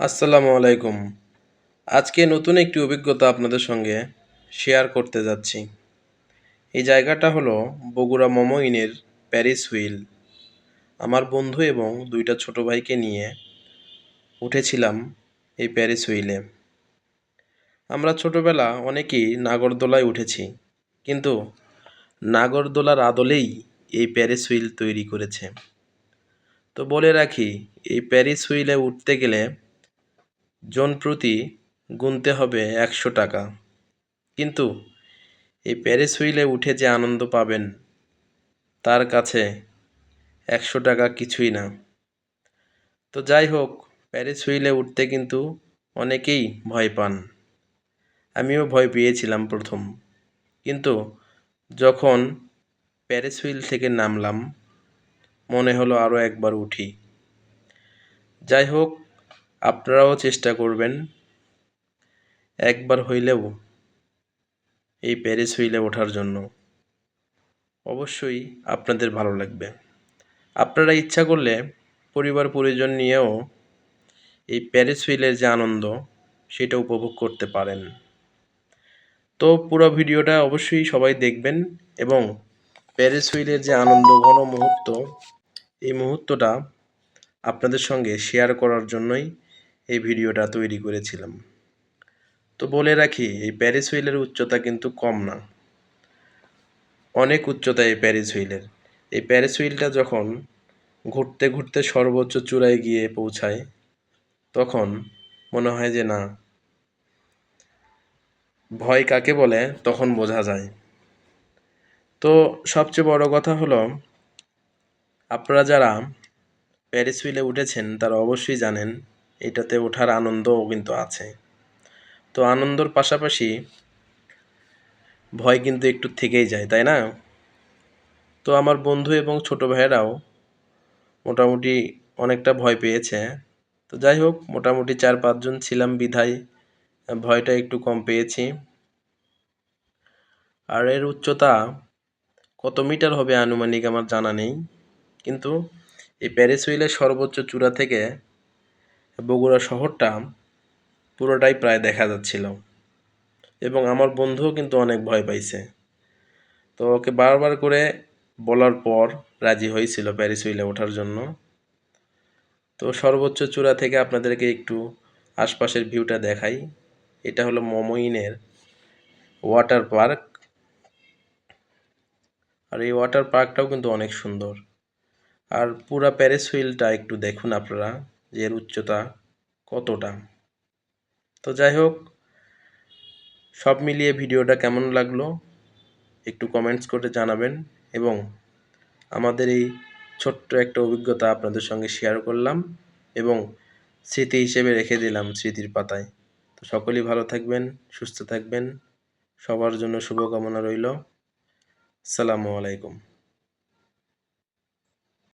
আসসালামু আলাইকুম। আজকে নতুন একটি অভিজ্ঞতা আপনাদের সঙ্গে শেয়ার করতে যাচ্ছি। এই জায়গাটা হলো বগুড়া মমইনের প্যারিস হুইল। আমার বন্ধু এবং দুইটা ছোট ভাইকে নিয়ে উঠেছিলাম এই প্যারিস হুইলে। আমরা ছোটবেলা অনেকেই নাগরদোলায় উঠেছি, কিন্তু নাগরদোলার আদলেই এই প্যারিস হুইল তৈরি করেছে। তো বলে রাখি, এই প্যারিস হুইলে উঠতে গেলে জনপ্রতি গুনতে হবে ১০০ টাকা। কিন্তু এই প্যারিস হুইলে উঠে যে আনন্দ পাবেন, তার কাছে ১০০ টাকা কিছুই না। তো যাই হোক, প্যারিস হুইলে উঠতে কিন্তু অনেকেই ভয় পান। আমিও ভয় পেয়েছিলাম প্রথম, কিন্তু যখন প্যারিস হুইল থেকে নামলাম, মনে হলো আরও একবার উঠি। যাই হোক, আপনারাও চেষ্টা করবেন একবার হইলেও এই প্যারিস হুইলে ওঠার জন্য। অবশ্যই আপনাদের ভালো লাগবে। আপনারা ইচ্ছা করলে পরিবার পরিজন নিয়েও এই প্যারিস হুইলের যে আনন্দ, সেটা উপভোগ করতে পারেন। তো পুরো ভিডিওটা অবশ্যই সবাই দেখবেন এবং প্যারিস হুইলের যে আনন্দঘন মুহূর্ত, এই মুহূর্তটা আপনাদের সঙ্গে শেয়ার করার জন্যই এই ভিডিওটা তৈরি করেছিলাম। তো বলে রাখি, এই প্যারিস হুইলের উচ্চতা কিন্তু কম না, অনেক উচ্চতা এই প্যারিস হুইলের। এই প্যারিস হুইলটা যখন ঘুরতে ঘুরতে সর্বোচ্চ চূড়ায় গিয়ে পৌঁছায়, তখন মনে হয় যে না, ভয় কাকে বলে তখন বোঝা যায়। তো সবচেয়ে বড় কথা হলো, আপনারা যারা প্যারিস হুইলে উঠেছেন তারা অবশ্যই জানেন এটাতে ওঠার আনন্দও কিন্তু আছে। তো আনন্দর পাশাপাশি ভয় কিন্তু একটু থেকেই যায়, তাই না? তো আমার বন্ধু এবং ছোট ভাইয়েরাও মোটামুটি অনেকটা ভয় পেয়েছে। তো যাই হোক, মোটামুটি ৪-৫ জন ছিলাম বিধায় ভয়টা একটু কম পেয়েছি। আর এর উচ্চতা কত মিটার হবে আনুমানিক আমার জানা নেই, কিন্তু এই প্যারিস হুইলের সর্বোচ্চ চূড়া থেকে বগুড়া শহরটা পুরোটাই প্রায় দেখা যাচ্ছিল এবং আমার বন্ধুও কিন্তু অনেক ভয় পাইছে। তো ওকে বারবার করে বলার পর রাজি হয়েছিল প্যারিস হুইলে ওঠার জন্য। তো সর্বোচ্চ চূড়া থেকে আপনাদেরকে একটু আশপাশের ভিউটা দেখাই। এটা হলো মমইনের ওয়াটার পার্ক। আর এই ওয়াটার পার্কটাও কিন্তু অনেক সুন্দর। আর পুরা প্যারিস হুইলটা একটু দেখুন আপনারা, যে এর উচ্চতা কতটা। তো যাই হোক, সব মিলিয়ে ভিডিওটা কেমন লাগলো একটু কমেন্টস করে জানাবেন এবং আমাদের এই ছোট্ট একটা অভিজ্ঞতা আপনাদের সঙ্গে শেয়ার করলাম এবং স্মৃতি হিসেবে রেখে দিলাম স্মৃতির পাতায়। তো সকলেই ভালো থাকবেন, সুস্থ থাকবেন, সবার জন্য শুভকামনা রইল। আসসালামু আলাইকুম।